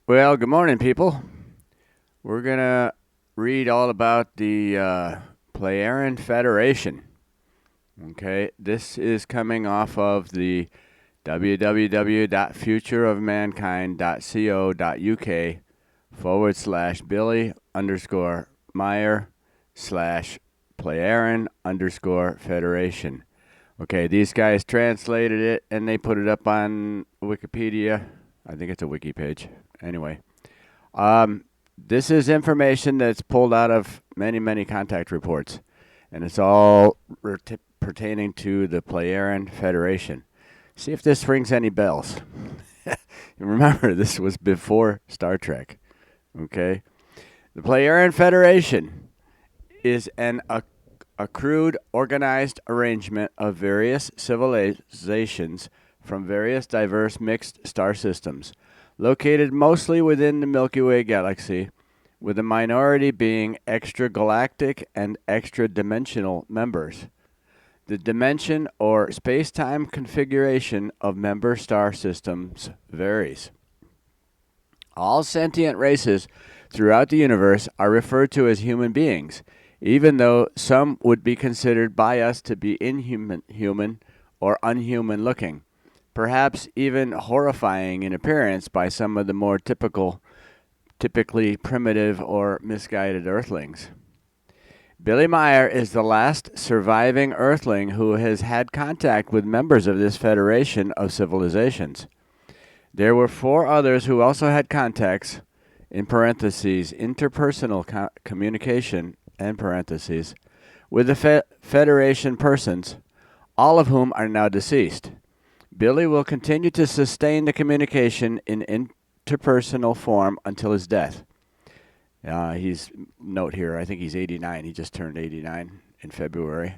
Well, good morning, people. We're going to read all about the Plejaren Federation. Okay, this is coming off of the www.futureofmankind.co.uk/Billy_Meyer/Plejaren_Federation. Okay, these guys translated it and they put it up on Wikipedia. I think it's a wiki page. Anyway, this is information that's pulled out of many, many contact reports, and it's all pertaining to the Plejaren Federation. See if this rings any bells. Remember, this was before Star Trek. Okay? The Plejaren Federation is an accrued, organized arrangement of various civilizations from various diverse mixed star systems, located mostly within the Milky Way galaxy, with a minority being extragalactic and extra-dimensional members. The dimension or space-time configuration of member star systems varies. All sentient races throughout the universe are referred to as human beings, even though some would be considered by us to be inhuman or unhuman looking, perhaps even horrifying in appearance by some of the more typically primitive or misguided Earthlings. Billy Meyer is the last surviving Earthling who has had contact with members of this federation of civilizations. There were 4 others who also had contacts, in parentheses, interpersonal communication, end parentheses, with the Federation persons, all of whom are now deceased. Billy will continue to sustain the communication in interpersonal form until his death. He's note here, I think he's 89. He just turned 89 in February.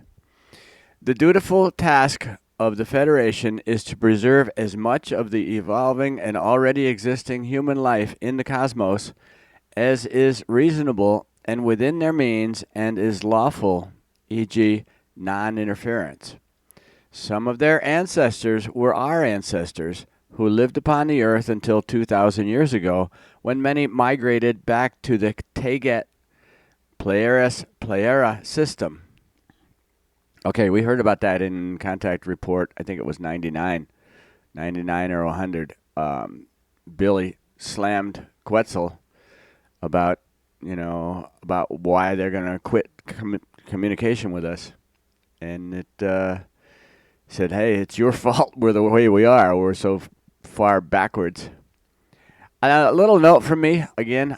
The dutiful task of the Federation is to preserve as much of the evolving and already existing human life in the cosmos as is reasonable and within their means and is lawful, e.g., non-interference. Some of their ancestors were our ancestors, who lived upon the earth until 2,000 years ago, when many migrated back to the Taygete Plejara system. Okay, we heard about that in Contact Report. I think it was 99 or 100. Billy slammed Quetzal about why they're going to quit communication with us. And it said, hey, it's your fault we're the way we are. We're so far backwards. A little note from me, again,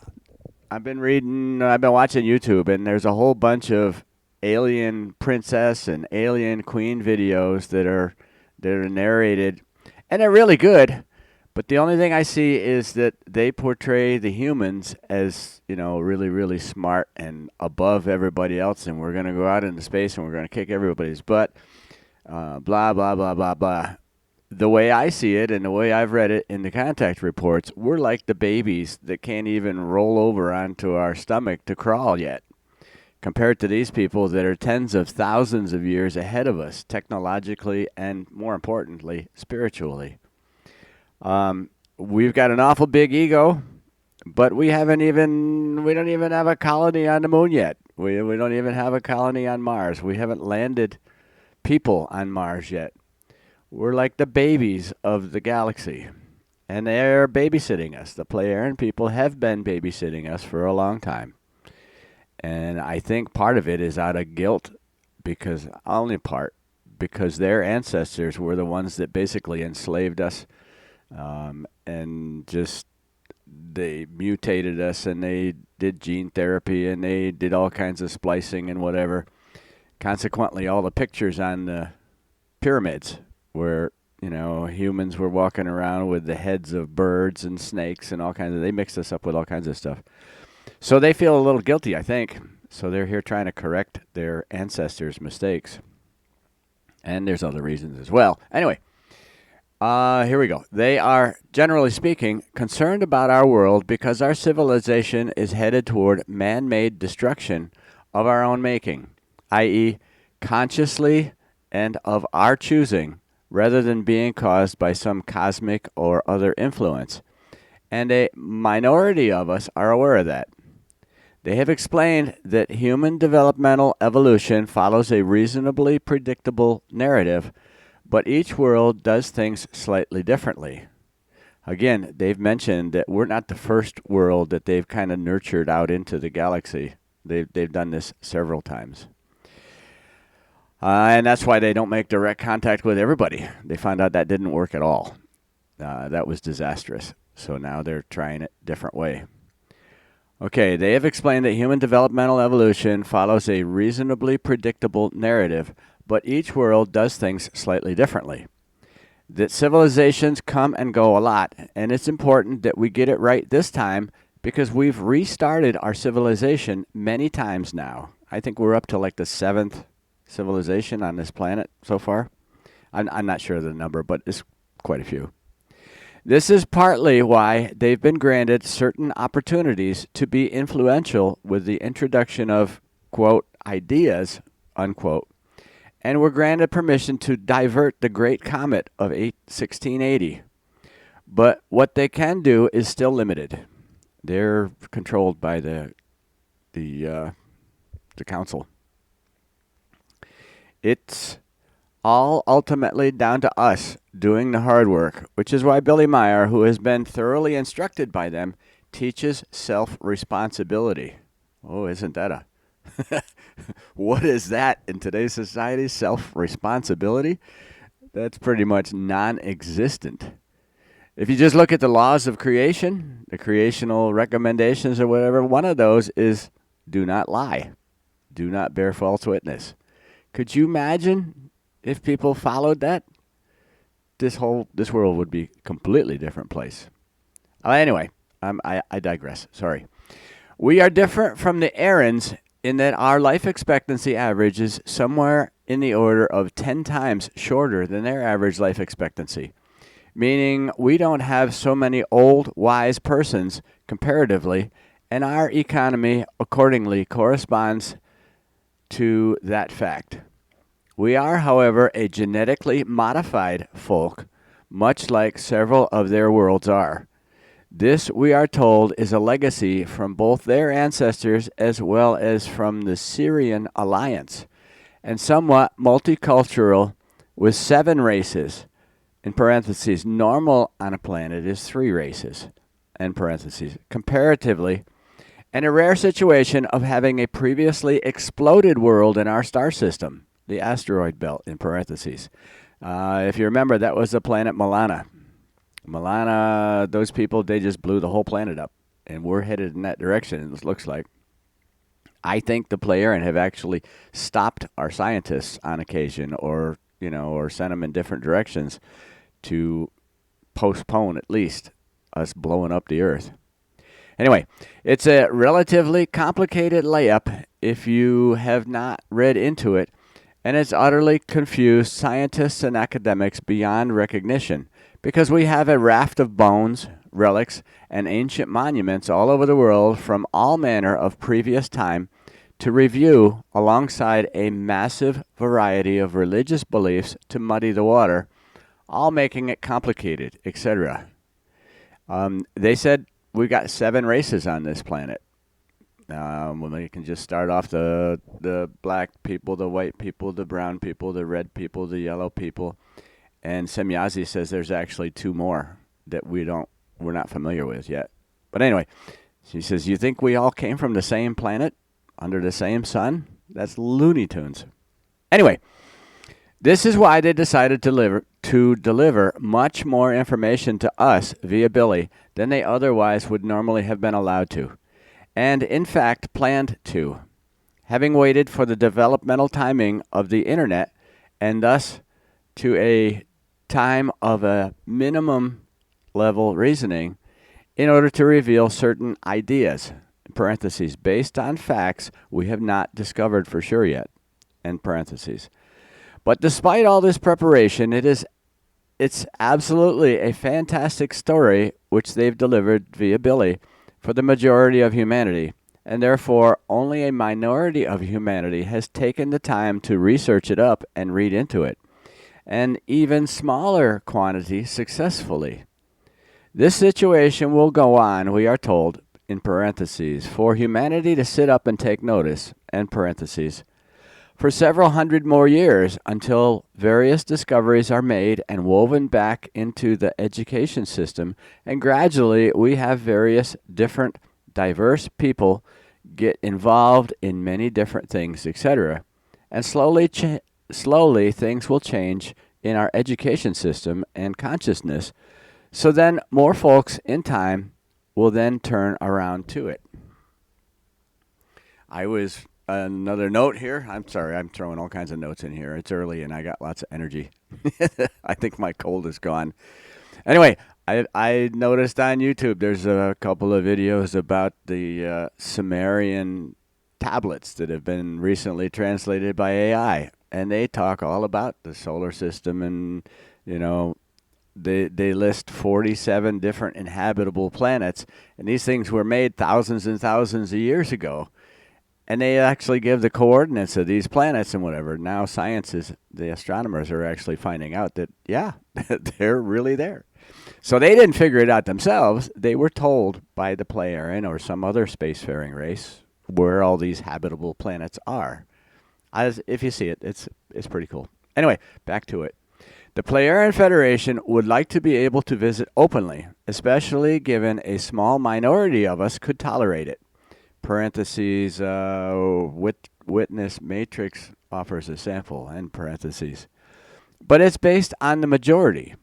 I've been watching YouTube, and there's a whole bunch of alien princess and alien queen videos that are narrated, and they're really good. But the only thing I see is that they portray the humans as, really, really smart and above everybody else, and we're going to go out into space and we're going to kick everybody's butt, blah, blah, blah, blah, blah. The way I see it and the way I've read it in the contact reports, we're like the babies that can't even roll over onto our stomach to crawl yet, compared to these people that are tens of thousands of years ahead of us, technologically and, more importantly, spiritually. We've got an awful big ego, but we don't even have a colony on the moon yet. We don't even have a colony on Mars. We haven't landed people on Mars yet. We're like the babies of the galaxy, and they're babysitting us. The Plejaren people have been babysitting us for a long time. And I think part of it is out of guilt, because their ancestors were the ones that basically enslaved us, and just they mutated us, and they did gene therapy, and they did all kinds of splicing and whatever. Consequently, all the pictures on the pyramids where, humans were walking around with the heads of birds and snakes and all kinds of, they mixed us up with all kinds of stuff. So they feel a little guilty, I think. So they're here trying to correct their ancestors' mistakes. And there's other reasons as well. Anyway, here we go. They are, generally speaking, concerned about our world because our civilization is headed toward man-made destruction of our own making, i.e., consciously and of our choosing, rather than being caused by some cosmic or other influence. and a minority of us are aware of that. They have explained that human developmental evolution follows a reasonably predictable narrative, but each world does things slightly differently. Again, they've mentioned that we're not the first world that they've kind of nurtured out into the galaxy. They've done this several times. And that's why they don't make direct contact with everybody. They found out that didn't work at all. That was disastrous. So now they're trying it a different way. Okay, they have explained that human developmental evolution follows a reasonably predictable narrative, but each world does things slightly differently. That civilizations come and go a lot, and it's important that we get it right this time because we've restarted our civilization many times now. I think we're up to like the 7th civilization on this planet so far. I'm not sure of the number, but it's quite a few. This is partly why they've been granted certain opportunities to be influential with the introduction of, quote, ideas, unquote, and were granted permission to divert the Great Comet of 1680. But what they can do is still limited. They're controlled by the council. It's all ultimately down to us doing the hard work, which is why Billy Meyer, who has been thoroughly instructed by them, teaches self-responsibility. Oh, isn't that a... What is that in today's society? Self-responsibility? That's pretty much non-existent. If you just look at the laws of creation, the creational recommendations or whatever, one of those is do not lie. Do not bear false witness. Could you imagine if people followed that? This world would be a completely different place. Anyway, I digress. Sorry. We are different from the Aryans in that our life expectancy average is somewhere in the order of 10 times shorter than their average life expectancy, meaning we don't have so many old, wise persons comparatively, and our economy accordingly corresponds to that fact. We are, however, a genetically modified folk, much like several of their worlds are. This, we are told, is a legacy from both their ancestors as well as from the Syrian alliance, and somewhat multicultural with 7 races. In parentheses, normal on a planet is 3 races, end parentheses, comparatively, and a rare situation of having a previously exploded world in our star system, the asteroid belt, in parentheses. If you remember, that was the planet Milana. Milana, those people, they just blew the whole planet up, and we're headed in that direction, it looks like. I think the Plejaren have actually stopped our scientists on occasion, or sent them in different directions to postpone at least us blowing up the Earth. Anyway, it's a relatively complicated layup if you have not read into it, and it's utterly confused scientists and academics beyond recognition, because we have a raft of bones, relics, and ancient monuments all over the world from all manner of previous time to review alongside a massive variety of religious beliefs to muddy the water, all making it complicated, etc. They said we got 7 races on this planet. We can just start off the black people, the white people, the brown people, the red people, the yellow people. And Semyazi says there's actually 2 more that we're not familiar with yet. But anyway, she says, you think we all came from the same planet under the same sun? That's Looney Tunes. Anyway, this is why they decided to deliver much more information to us via Billy than they otherwise would normally have been allowed to, and in fact planned to, having waited for the developmental timing of the internet and thus to a time of a minimum level reasoning in order to reveal certain ideas, in parentheses, based on facts we have not discovered for sure yet, end parentheses. But despite all this preparation, it's absolutely a fantastic story which they've delivered via Billy for the majority of humanity, and therefore only a minority of humanity has taken the time to research it up and read into it, and even smaller quantity successfully. This situation will go on, we are told, in parentheses, for humanity to sit up and take notice, end parentheses, for several hundred more years until various discoveries are made and woven back into the education system, and gradually we have various different diverse people get involved in many different things, etc. And slowly things will change in our education system and consciousness. So then more folks in time will then turn around to it. I was another note here. I'm sorry, I'm throwing all kinds of notes in here. It's early and I got lots of energy. I think my cold is gone. Anyway, I noticed on YouTube there's a couple of videos about the Sumerian tablets that have been recently translated by AI, and they talk all about the solar system, and you know they list 47 different inhabitable planets, and these things were made thousands and thousands of years ago. And they actually give the coordinates of these planets and whatever. Now science is, the astronomers are actually finding out that, yeah, they're really there. So they didn't figure it out themselves. They were told by the Plejaren or some other spacefaring race where all these habitable planets are. As if you see it, it's pretty cool. Anyway, back to it. The Plejaren Federation would like to be able to visit openly, especially given a small minority of us could tolerate it. Parentheses, witness matrix offers a sample, end parentheses. But it's based on the majority.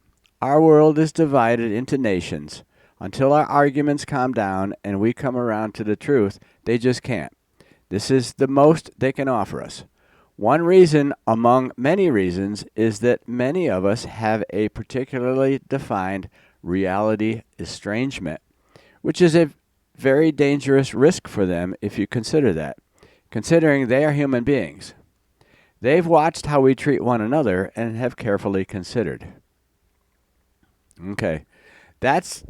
Our world is divided into nations. Until our arguments calm down and we come around to the truth, they just can't. This is the most they can offer us. One reason, among many reasons, is that many of us have a particularly defined reality estrangement, which is a very dangerous risk for them if you consider that, considering they are human beings. They've watched how we treat one another and have carefully considered. Okay, that's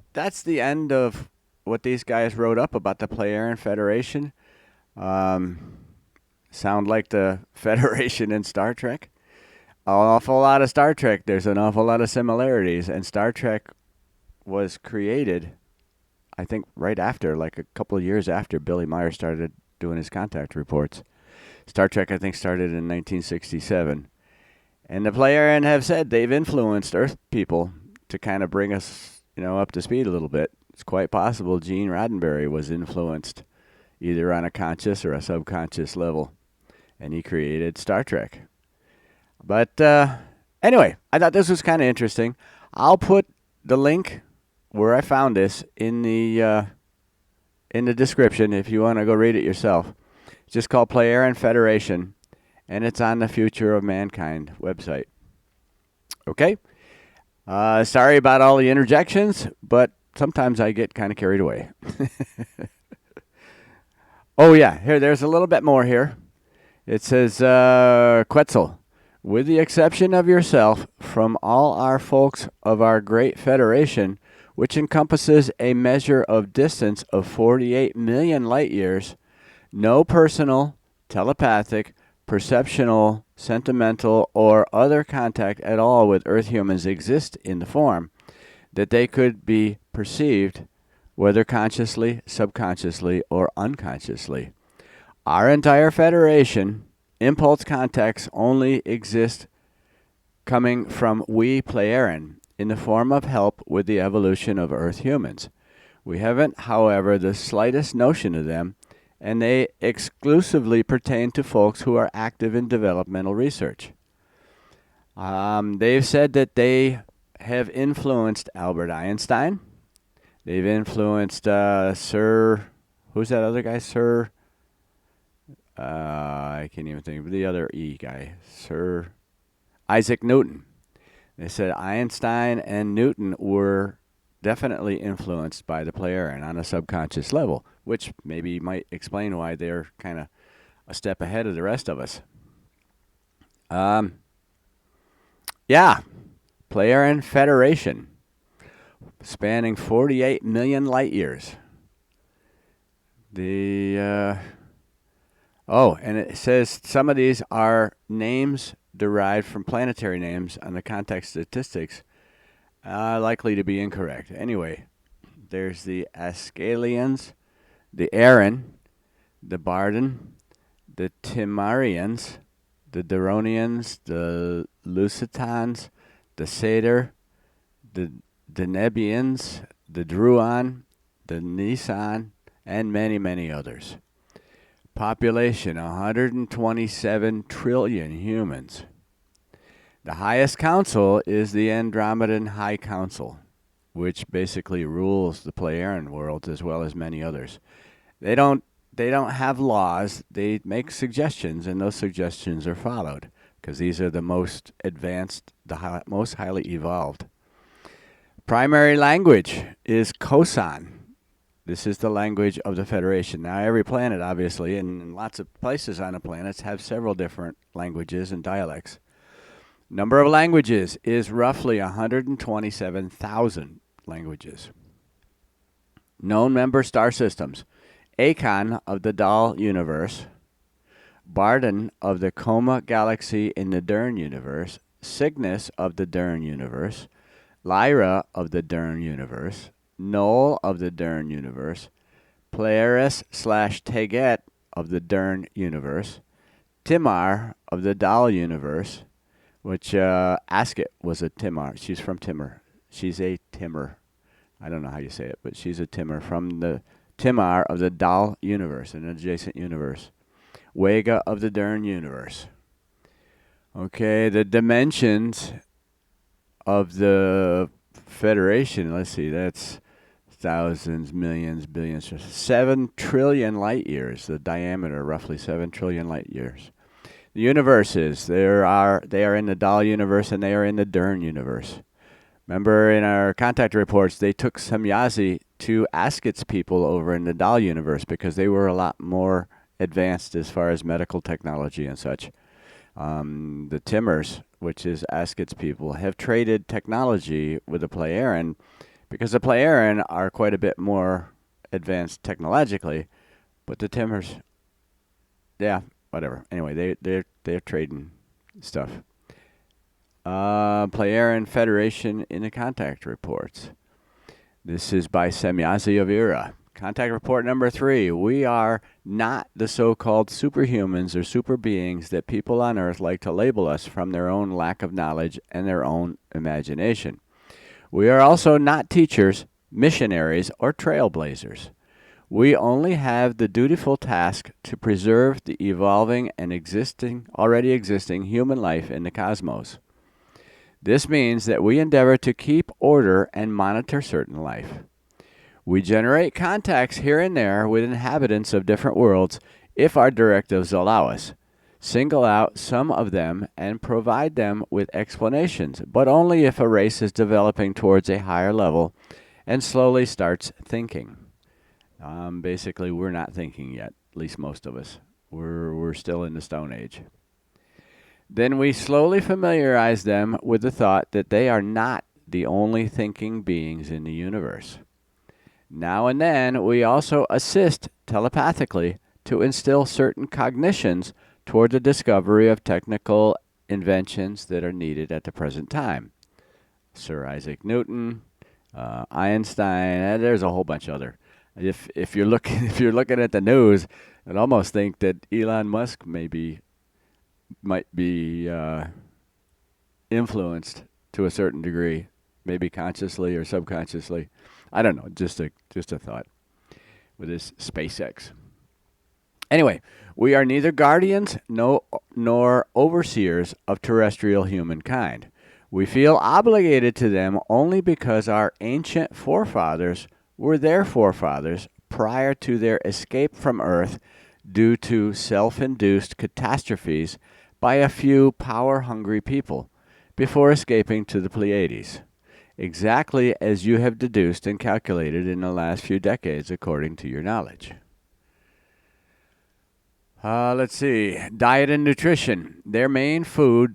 the end of what these guys wrote up about the Plejaren Federation. Sound like the Federation in Star Trek? An awful lot of Star Trek. There's an awful lot of similarities, and Star Trek was created, I think, right after, like a couple of years after Billy Meyer started doing his contact reports. Star Trek, I think, started in 1967. And the Plejaren have said they've influenced Earth people to kind of bring us, up to speed a little bit. It's quite possible Gene Roddenberry was influenced either on a conscious or a subconscious level, and he created Star Trek. But anyway, I thought this was kind of interesting. I'll put the link where I found this in the description if you want to go read it yourself. It's just called Plejaren Federation, and it's on the Future of Mankind website. Okay? Sorry about all the interjections, but sometimes I get kind of carried away. Oh, yeah, there's a little bit more here. It says, Quetzal, with the exception of yourself, from all our folks of our great federation, which encompasses a measure of distance of 48 million light years, no personal, telepathic, perceptional, sentimental, or other contact at all with Earth humans exists in the form that they could be perceived, whether consciously, subconsciously, or unconsciously. Our entire federation, impulse contacts only exist coming from we Plejaren in the form of help with the evolution of Earth humans. We haven't, however, the slightest notion of them, and they exclusively pertain to folks who are active in developmental research. They've said that they have influenced Albert Einstein. They've influenced who's that other guy? I can't even think of the other E guy. Sir Isaac Newton. They said Einstein and Newton were definitely influenced by the Plejaren on a subconscious level, which maybe might explain why they're kind of a step ahead of the rest of us. Yeah, Plejaren Federation, spanning 48 million light years. And it says some of these are names derived from planetary names on the contact statistics. Likely to be incorrect. Anyway, there's the Ascalians, the Aran, the Bardan, the Timarians, the Duronians, the Lusitans, the Seder, the Danebians, the Druon, the Nisan, and many, many others. Population 127 trillion humans. The highest council is the Andromedan High Council, which basically rules the Plejaren world as well as many others. They don't have laws. They make suggestions, and those suggestions are followed because these are the most advanced, most highly evolved. Primary language is Kosan. This is the language of the Federation. Now, every planet, obviously, and lots of places on the planets have several different languages and dialects. Number of languages is roughly 127,000 languages. Known member star systems: Acon of the Dahl universe, Bardan of the Coma galaxy in the Dern universe, Cygnus of the Dern universe, Lyra of the Dern universe, Null of the Dern universe, Polaris/Teget of the Dern universe, Timar of the Dahl universe, which Asket was a Timar. She's from Timur. She's a Timur. I don't know how you say it, but she's a Timur from the Timar of the Dahl universe, an adjacent universe. Wega of the Dern universe. Okay, the dimensions of the Federation, let's see, that's thousands, millions, billions, 7 trillion light years, the diameter, roughly 7 trillion light years. The universes, they are in the Dahl universe and they are in the Dern universe. Remember in our contact reports, they took Semyazi to Asket's people over in the Dahl universe because they were a lot more advanced as far as medical technology and such. The Timurs, which is Asket's people, have traded technology with the Plejaren because the Plejaren are quite a bit more advanced technologically, but the Timurs, yeah, whatever. Anyway, they're trading stuff. Plejaren Federation in the contact reports. This is by Semyazi of Ira. Contact report number 3. We are not the so-called superhumans or super beings that people on Earth like to label us from their own lack of knowledge and their own imagination. We are also not teachers, missionaries, or trailblazers. We only have the dutiful task to preserve the evolving and already existing human life in the cosmos. This means that we endeavor to keep order and monitor certain life. We generate contacts here and there with inhabitants of different worlds if our directives allow us. Single out some of them and provide them with explanations, but only if a race is developing towards a higher level and slowly starts thinking. Basically, we're not thinking yet, at least most of us. We're still in the Stone Age. Then we slowly familiarize them with the thought that they are not the only thinking beings in the universe. Now and then, we also assist telepathically to instill certain cognitions toward the discovery of technical inventions that are needed at the present time. Sir Isaac Newton, Einstein, there's a whole bunch of other. If you're looking at the news, I'd almost think that Elon Musk might be influenced to a certain degree, maybe consciously or subconsciously. I don't know, just a thought with this SpaceX. Anyway, we are neither guardians nor overseers of terrestrial humankind. We feel obligated to them only because our ancient forefathers were their forefathers prior to their escape from Earth due to self-induced catastrophes by a few power-hungry people before escaping to the Pleiades, exactly as you have deduced and calculated in the last few decades according to your knowledge. Let's see. Diet and nutrition. Their main foods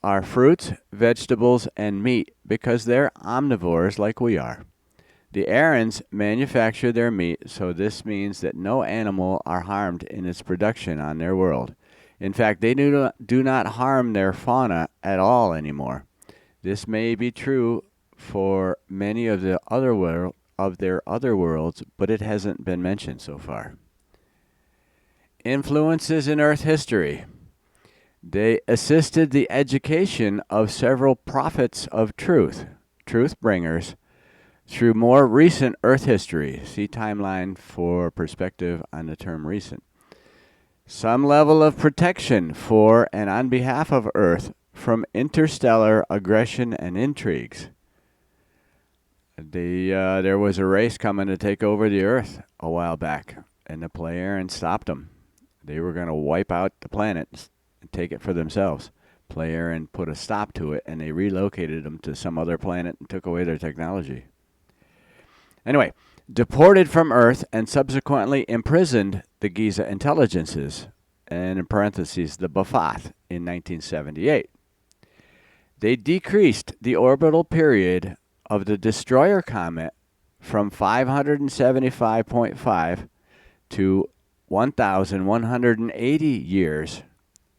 are fruits, vegetables, and meat because they're omnivores like we are. The Arans manufacture their meat, so this means that no animal are harmed in its production on their world. In fact, they do not harm their fauna at all anymore. This may be true for many of their other worlds, but it hasn't been mentioned so far. Influences in Earth history. They assisted the education of several prophets of truth bringers, through more recent Earth history. See timeline for perspective on the term recent. Some level of protection for and on behalf of Earth from interstellar aggression and intrigues. There was a race coming to take over the Earth a while back, and the Plejaren stopped them. They were going to wipe out the planet and take it for themselves. Plejaren put a stop to it, and they relocated them to some other planet and took away their technology. Anyway, deported from Earth and subsequently imprisoned the Giza intelligences, and in parentheses, the Ba'ath, in 1978. They decreased the orbital period of the destroyer comet from 575.5 to 1,180 years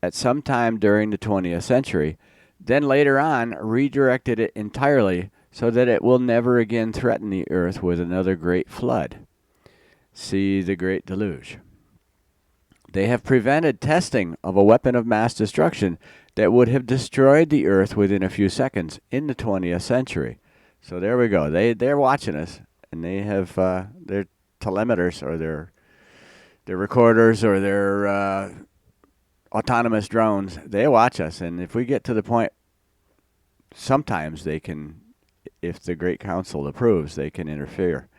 at some time during the 20th century, then later on redirected it entirely so that it will never again threaten the Earth with another great flood. See the Great Deluge. They have prevented testing of a weapon of mass destruction that would have destroyed the Earth within a few seconds in the 20th century. So there we go. They're watching us, and they have their telemeters or their recorders or their autonomous drones. They watch us, and if we get to the point, sometimes they can, if the Great Council approves, they can interfere.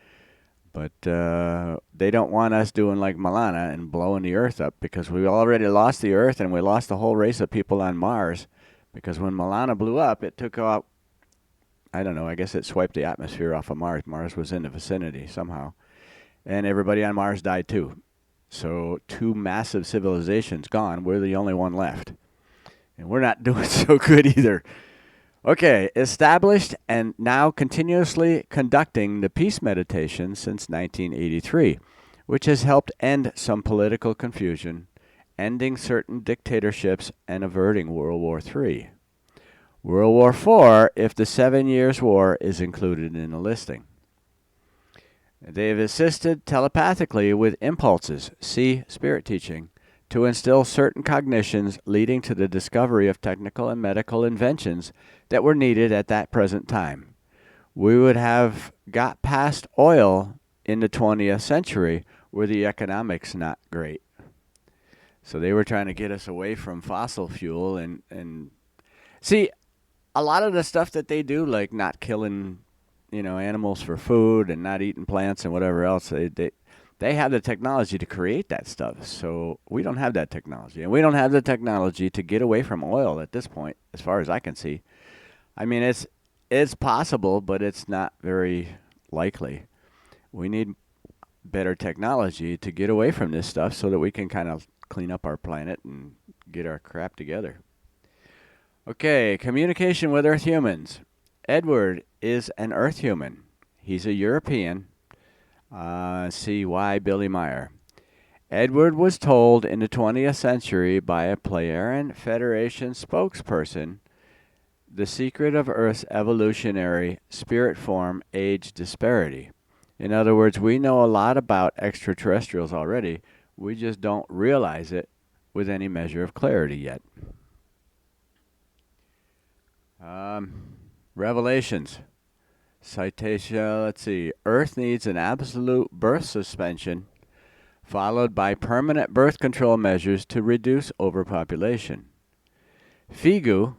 But they don't want us doing like Milana and blowing the Earth up, because we already lost the Earth and we lost the whole race of people on Mars. Because when Milana blew up, it took out, I don't know, I guess it swiped the atmosphere off of Mars. Mars was in the vicinity somehow. And everybody on Mars died too. So 2 massive civilizations gone. We're the only one left. And we're not doing so good either. Okay, established and now continuously conducting the peace meditation since 1983, which has helped end some political confusion, ending certain dictatorships, and averting World War III. World War IV, if the 7 Years' War is included in the listing. They have assisted telepathically with impulses, see spirit teaching, to instill certain cognitions leading to the discovery of technical and medical inventions that were needed at that present time. We would have got past oil in the 20th century were the economics not great. So they were trying to get us away from fossil fuel and see, a lot of the stuff that they do, like not killing, animals for food and not eating plants and whatever else, they have the technology to create that stuff. So we don't have that technology. And we don't have the technology to get away from oil at this point, as far as I can see. I mean, it's possible, but it's not very likely. We need better technology to get away from this stuff so that we can kind of clean up our planet and get our crap together. Okay, communication with Earth humans. Edward is an Earth human. He's a European. See why Billy Meyer. Edward was told in the 20th century by a Plejaren Federation spokesperson the secret of Earth's evolutionary spirit form age disparity. In other words, we know a lot about extraterrestrials already. We just don't realize it with any measure of clarity yet. Revelations. Citation, let's see. Earth needs an absolute birth suspension, followed by permanent birth control measures to reduce overpopulation. Figu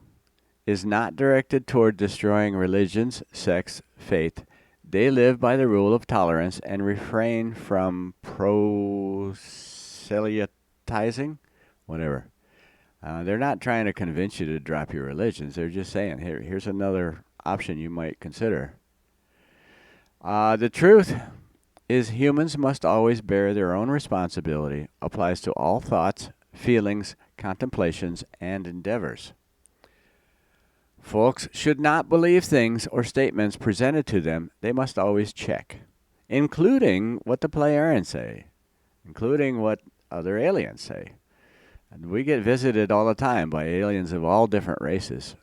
is not directed toward destroying religions, sects, faith. They live by the rule of tolerance and refrain from proselytizing, whatever. They're not trying to convince you to drop your religions. They're just saying, here's another option you might consider. The truth is humans must always bear their own responsibility. Applies to all thoughts, feelings, contemplations, and endeavors. Folks should not believe things or statements presented to them. They must always check, including what the Plejaren say, including what other aliens say. And we get visited all the time by aliens of all different races.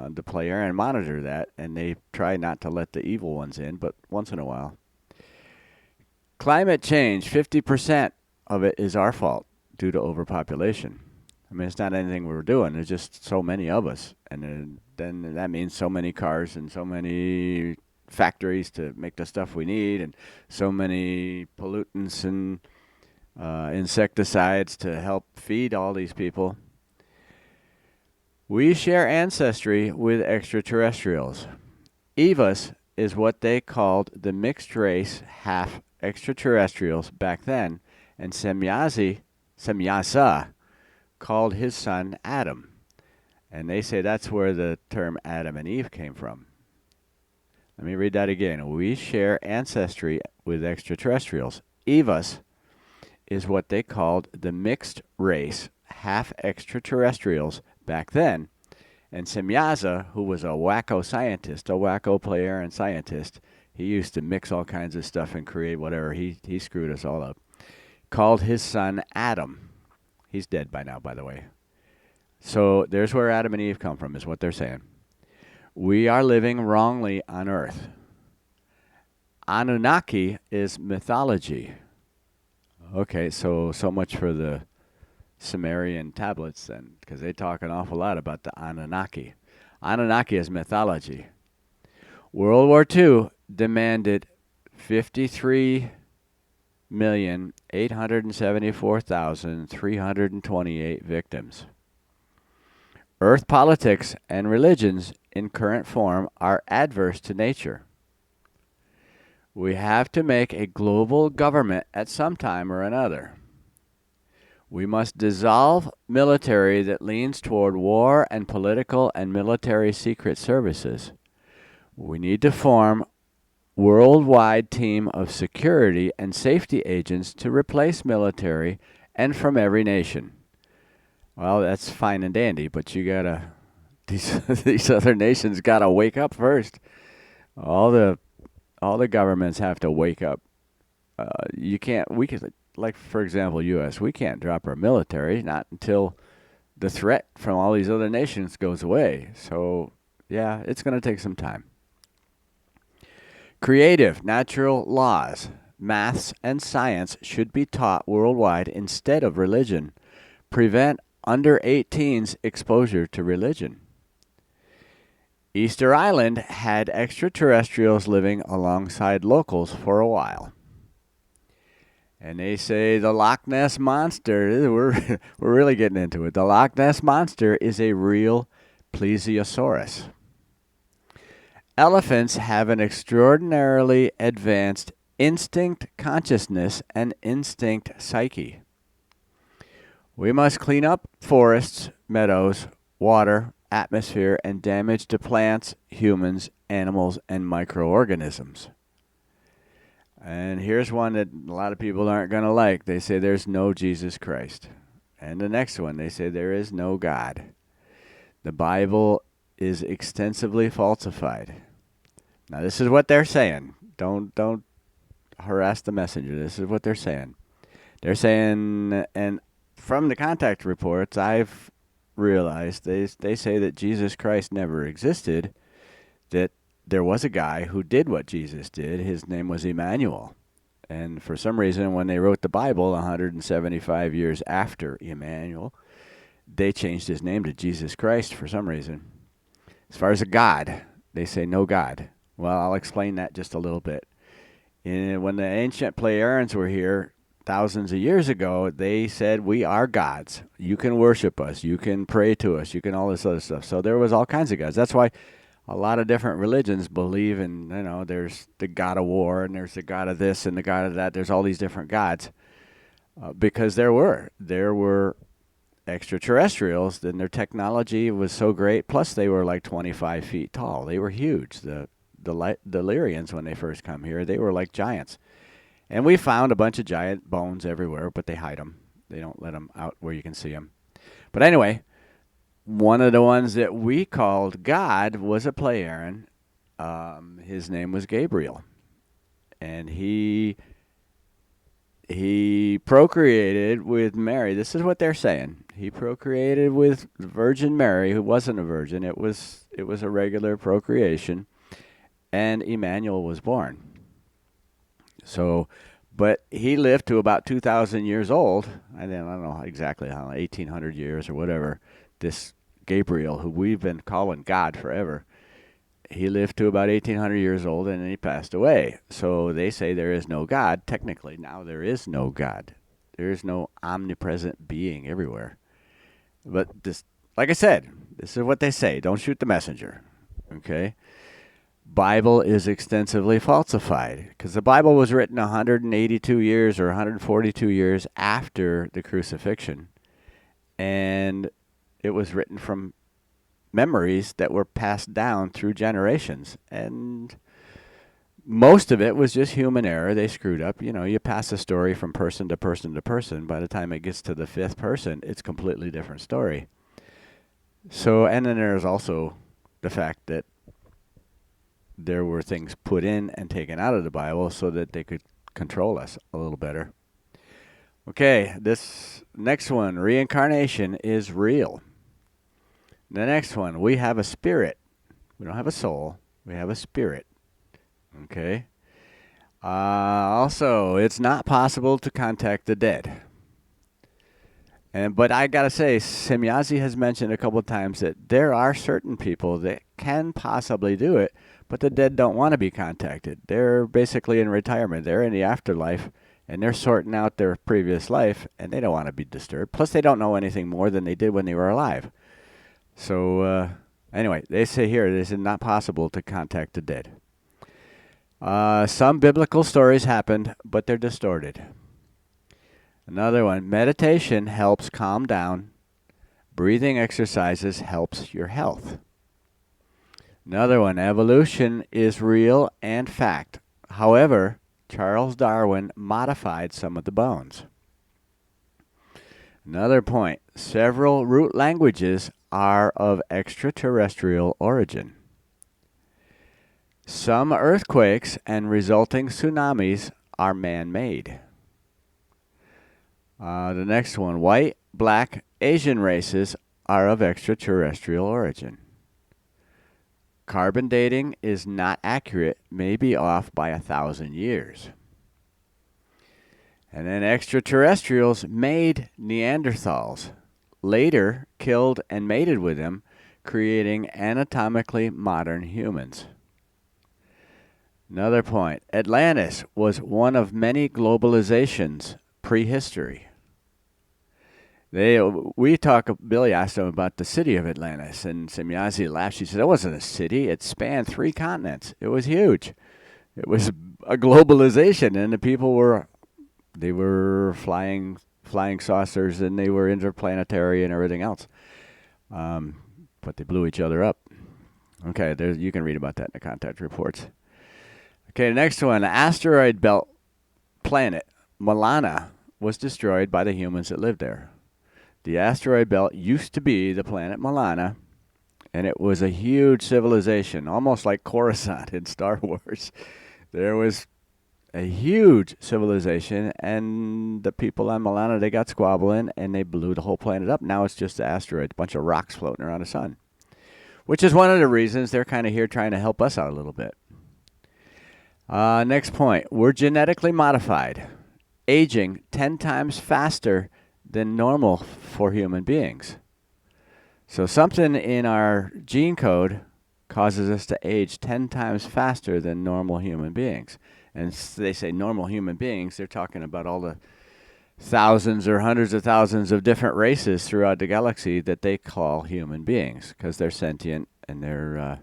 The Plejaren monitor that, and they try not to let the evil ones in, but once in a while. Climate change, 50% of it is our fault due to overpopulation. I mean, it's not anything we're doing. There's just so many of us. And then that means so many cars and so many factories to make the stuff we need, and so many pollutants and insecticides to help feed all these people. We share ancestry with extraterrestrials. Evas is what they called the mixed race half extraterrestrials back then, and Semyaza called his son Adam. And they say that's where the term Adam and Eve came from. Let me read that again. We share ancestry with extraterrestrials. Evas is what they called the mixed race half extraterrestrials back then. And Semyaza, who was a wacko scientist, a wacko Plejaren scientist, he used to mix all kinds of stuff and create whatever. He screwed us all up. Called his son Adam. He's dead by now, by the way. So there's where Adam and Eve come from, is what they're saying. We are living wrongly on Earth. Anunnaki is mythology. Okay, so much for the Sumerian tablets then, because they talk an awful lot about the Anunnaki. Anunnaki is mythology. World War II demanded 53,874,328 victims. Earth politics and religions in current form are adverse to nature. We have to make a global government at some time or another. We must dissolve military that leans toward war and political and military secret services. We need to form worldwide team of security and safety agents to replace military and from every nation. Well, that's fine and dandy, but you gotta, these other nations gotta wake up first. All the governments have to wake up. We could, like for example, U.S., we can't drop our military, not until the threat from all these other nations goes away. So, yeah, it's going to take some time. Creative, natural laws, maths, and science should be taught worldwide instead of religion. Prevent under 18's exposure to religion. Easter Island had extraterrestrials living alongside locals for a while. And they say the Loch Ness Monster, we're really getting into it. The Loch Ness Monster is a real plesiosaurus. Elephants have an extraordinarily advanced instinct consciousness and instinct psyche. We must clean up forests, meadows, water, atmosphere, and damage to plants, humans, animals, and microorganisms. And here's one that a lot of people aren't going to like. They say there's no Jesus Christ. And the next one, they say there is no God. The Bible is extensively falsified. Now, this is what they're saying. Don't harass the messenger. This is what they're saying. They're saying, and from the contact reports, I've realized they say that Jesus Christ never existed, that there was a guy who did what Jesus did. His name was Emmanuel. And for some reason, when they wrote the Bible 175 years after Emmanuel, they changed his name to Jesus Christ for some reason. As far as a God, they say no God. Well, I'll explain that just a little bit. When the ancient Plejarens were here thousands of years ago, they said, we are gods. You can worship us. You can pray to us. You can all this other stuff. So there was all kinds of gods. That's why a lot of different religions believe in, there's the god of war, and there's the god of this and the god of that. There's all these different gods. Because there were extraterrestrials, and their technology was so great. Plus, they were like 25 feet tall. They were huge. The Lyrians, when they first come here, they were like giants. And we found a bunch of giant bones everywhere, but they hide them. They don't let them out where you can see them. But anyway, one of the ones that we called God was a Plejaren. His name was Gabriel. And he he procreated with Mary. This is what they're saying. He procreated with Virgin Mary, who wasn't a virgin. It was a regular procreation, and Emmanuel was born. So, but he lived to about 2,000 years old. I don't know exactly how, 1,800 years or whatever. This Gabriel, who we've been calling God forever, he lived to about 1,800 years old, and then he passed away. So they say there is no God. Technically, now there is no God. There is no omnipresent being everywhere. But this, like I said, this is what they say. Don't shoot the messenger. Okay? Bible is extensively falsified because the Bible was written 182 years or 142 years after the crucifixion. And it was written from memories that were passed down through generations, and most of it was just human error. They screwed up. You pass a story from person to person to person. By the time it gets to the fifth person, it's a completely different story. So, and then there's also the fact that there were things put in and taken out of the Bible so that they could control us a little better. Okay, this next one, reincarnation is real. The next one, we have a spirit. We don't have a soul. We have a spirit. Okay. Also, it's not possible to contact the dead. But I gotta say, Semyazi has mentioned a couple of times that there are certain people that can possibly do it, but the dead don't want to be contacted. They're basically in retirement. They're in the afterlife, and they're sorting out their previous life, and they don't want to be disturbed. Plus, they don't know anything more than they did when they were alive. So, anyway, they say here it is not possible to contact the dead. Some biblical stories happened, but they're distorted. Another one, meditation helps calm down. Breathing exercises helps your health. Another one, evolution is real and fact. However, Charles Darwin modified some of the bones. Another point, several root languages are of extraterrestrial origin. Some earthquakes and resulting tsunamis are man-made. The next one, white, black, Asian races are of extraterrestrial origin. Carbon dating is not accurate, may be off by 1,000 years. And then extraterrestrials made Neanderthals, later killed and mated with them, creating anatomically modern humans. Another point, Atlantis was one of many globalizations prehistory. Billy asked him about the city of Atlantis, and Semyazi laughed. She said, it wasn't a city. It spanned 3 continents. It was huge. It was a globalization, and the people were flying saucers, and they were interplanetary and everything else. But they blew each other up. Okay, you can read about that in the contact reports. Okay, the next one, the asteroid belt planet Milana was destroyed by the humans that lived there. The asteroid belt used to be the planet Milana, and it was a huge civilization, almost like Coruscant in Star Wars. There was a huge civilization, and the people on Milana, they got squabbling, and they blew the whole planet up. Now it's just an asteroid, a bunch of rocks floating around the sun, which is one of the reasons they're kind of here trying to help us out a little bit. Next point, we're genetically modified, aging 10 times faster than normal for human beings. So something in our gene code causes us to age 10 times faster than normal human beings. And they say normal human beings, they're talking about all the thousands or hundreds of thousands of different races throughout the galaxy that they call human beings because they're sentient and they're,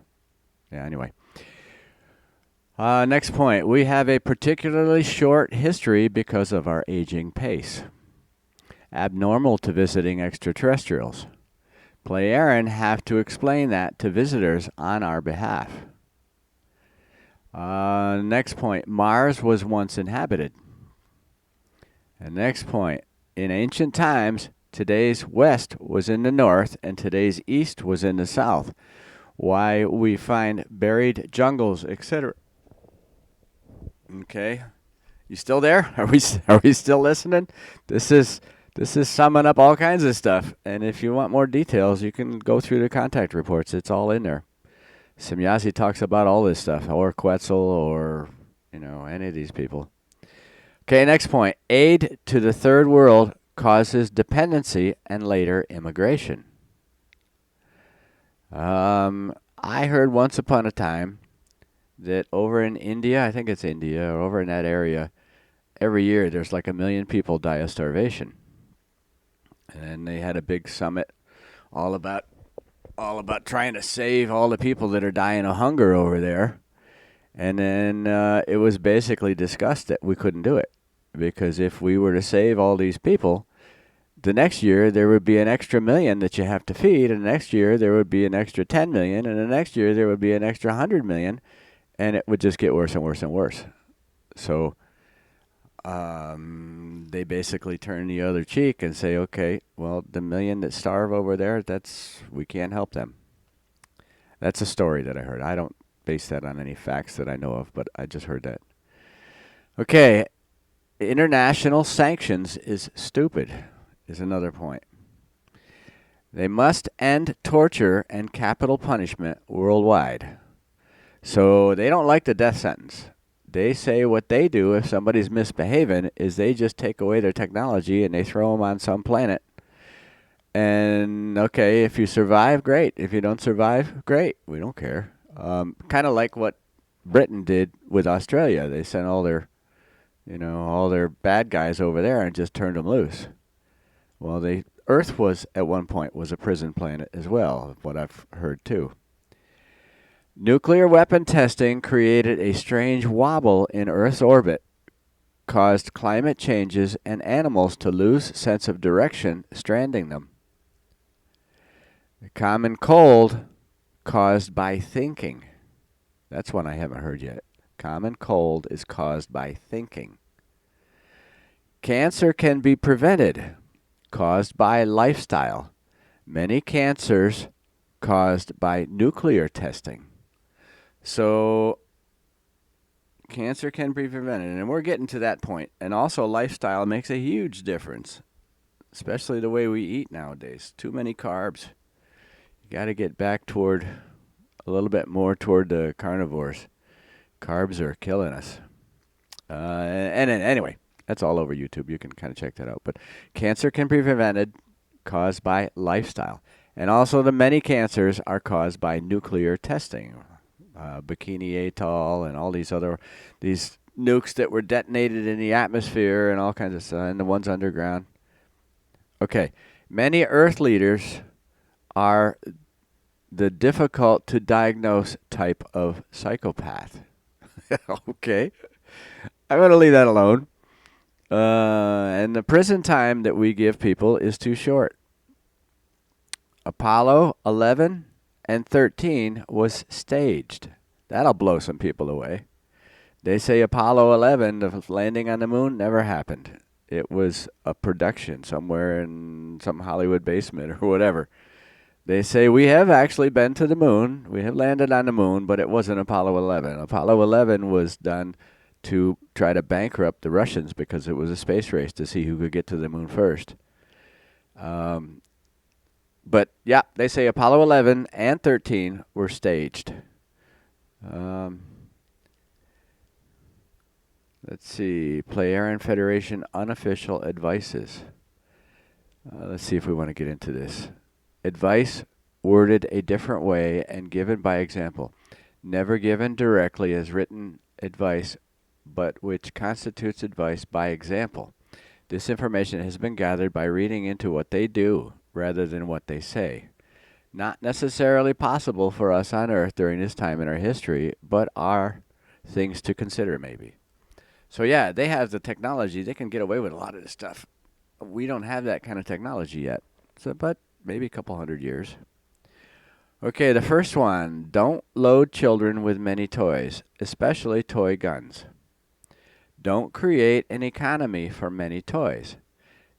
anyway. Next point, we have a particularly short history because of our aging pace. Abnormal to visiting extraterrestrials. Plejaren have to explain that to visitors on our behalf. Next point, Mars was once inhabited. And next point, in ancient times, today's west was in the north and today's east was in the south. Why we find buried jungles, etc. Okay. You still there? Are we still listening? This is summing up all kinds of stuff. And if you want more details, you can go through the contact reports. It's all in there. Semyazi talks about all this stuff, or Quetzal, or any of these people. Okay, next point. Aid to the third world causes dependency and later immigration. I heard once upon a time that over in India, I think it's India, or over in that area, every year there's like 1 million people die of starvation. And they had a big summit all about trying to save all the people that are dying of hunger over there. And then it was basically discussed that we couldn't do it. Because if we were to save all these people, the next year there would be an extra 1 million that you have to feed, and the next year there would be an extra 10 million, and the next year there would be an extra 100 million, and it would just get worse and worse and worse. So they basically turn the other cheek and say, okay, well, the 1 million that starve over there, we can't help them. That's a story that I heard. I don't base that on any facts that I know of, but I just heard that. Okay, international sanctions is stupid, is another point. They must end torture and capital punishment worldwide. So they don't like the death sentence. They say what they do if somebody's misbehaving is they just take away their technology and they throw them on some planet. And, okay, if you survive, great. If you don't survive, great. We don't care. Kind of like what Britain did with Australia. They sent all their bad guys over there and just turned them loose. Well, Earth at one point was a prison planet as well, what I've heard too. Nuclear weapon testing created a strange wobble in Earth's orbit, caused climate changes and animals to lose sense of direction, stranding them. The common cold caused by thinking. That's one I haven't heard yet. Common cold is caused by thinking. Cancer can be prevented, caused by lifestyle. Many cancers caused by nuclear testing. So cancer can be prevented, and we're getting to that point. And also lifestyle makes a huge difference, especially the way we eat nowadays. Too many carbs. You got to get back a little bit more toward the carnivores. Carbs are killing us. And anyway, that's all over YouTube. You can kind of check that out. But cancer can be prevented, caused by lifestyle. And also the many cancers are caused by nuclear testing. Bikini Atoll and all these nukes that were detonated in the atmosphere and all kinds of stuff, and the ones underground. Okay, many Earth leaders are the difficult to diagnose type of psychopath. Okay, I'm going to leave that alone. And the prison time that we give people is too short. Apollo 11 and 13 was staged. That'll blow some people away. They say Apollo 11, the landing on the moon, never happened. It was a production somewhere in some Hollywood basement or whatever. They say we have actually been to the moon. We have landed on the moon, but it wasn't Apollo 11. Apollo 11 was done to try to bankrupt the Russians because it was a space race to see who could get to the moon first. But, yeah, they say Apollo 11 and 13 were staged. Let's see. Plejaren Federation unofficial advices. Let's see if we want to get into this. Advice worded a different way and given by example. Never given directly as written advice, but which constitutes advice by example. This information has been gathered by reading into what they do rather than what they say. Not necessarily possible for us on Earth during this time in our history, but are things to consider maybe. So yeah, they have the technology. They can get away with a lot of this stuff. We don't have that kind of technology yet, but maybe a couple 100 years. Okay, the first one. Don't load children with many toys, especially toy guns. Don't create an economy for many toys,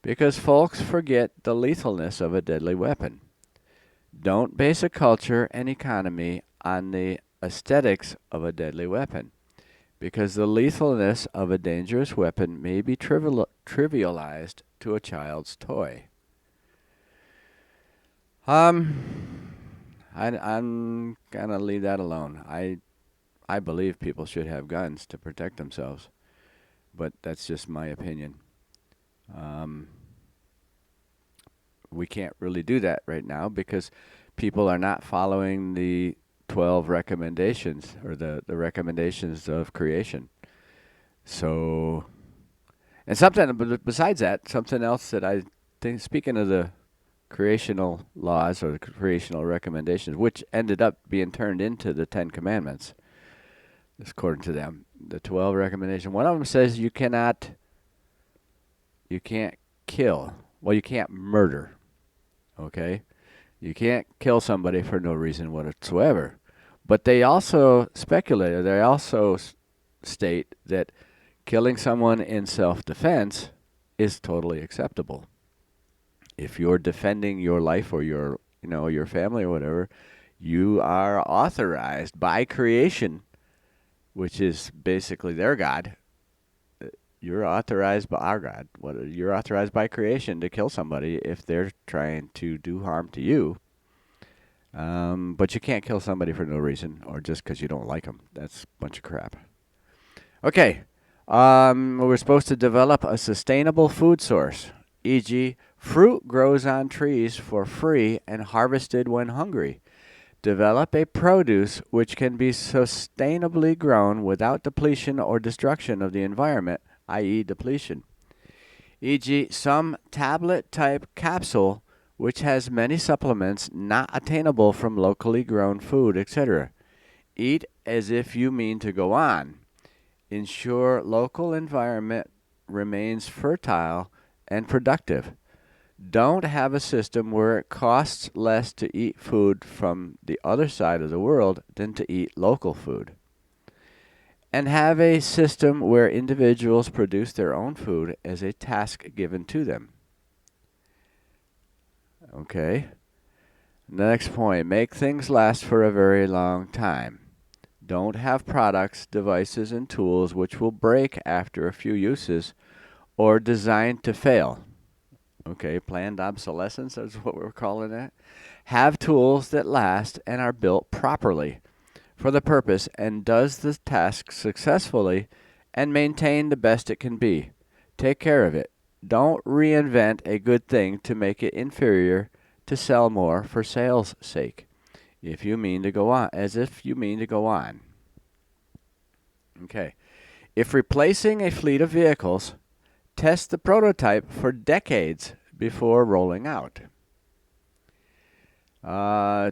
because folks forget the lethalness of a deadly weapon. Don't base a culture and economy on the aesthetics of a deadly weapon, because the lethalness of a dangerous weapon may be trivialized to a child's toy. I'm gonna leave that alone. I believe people should have guns to protect themselves, but that's just my opinion. Um, we can't really do that right now because people are not following the 12 recommendations or the recommendations of creation. So, and something besides that, something else that I think, speaking of the creational laws or the creational recommendations, which ended up being turned into the 10 Commandments, according to them, the 12 recommendations. One of them says you can't kill. Well, you can't murder. Okay? You can't kill somebody for no reason whatsoever. But they also speculate, they also state that killing someone in self-defense is totally acceptable. If you're defending your life or your family or whatever, you are authorized by creation, which is basically their God. You're authorized by our God. You're authorized by creation to kill somebody if they're trying to do harm to you. But you can't kill somebody for no reason or just because you don't like them. That's a bunch of crap. Okay. We're supposed to develop a sustainable food source, e.g., fruit grows on trees for free and harvested when hungry. Develop a produce which can be sustainably grown without depletion or destruction of the environment, i.e., depletion. E.g., some tablet-type capsule which has many supplements not attainable from locally grown food, etc. Eat as if you mean to go on. Ensure local environment remains fertile and productive. Don't have a system where it costs less to eat food from the other side of the world than to eat local food. And have a system where individuals produce their own food as a task given to them. Okay. Next point, make things last for a very long time. Don't have products, devices, and tools which will break after a few uses or designed to fail. Okay, planned obsolescence is what we're calling that. Have tools that last and are built properly for the purpose and does the task successfully and maintain the best it can be. Take care of it. Don't reinvent a good thing to make it inferior to sell more for sales' sake. If you mean to go on, as if you mean to go on. Okay. If replacing a fleet of vehicles, test the prototype for decades before rolling out.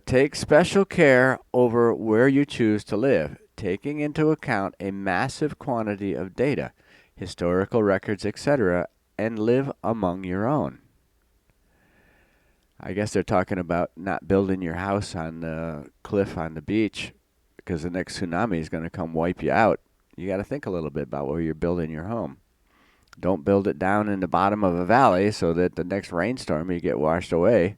Take special care over where you choose to live, taking into account a massive quantity of data, historical records, etc., and live among your own. I guess they're talking about not building your house on the cliff on the beach because the next tsunami is going to come wipe you out. You got to think a little bit about where you're building your home. Don't build it down in the bottom of a valley so that the next rainstorm you get washed away.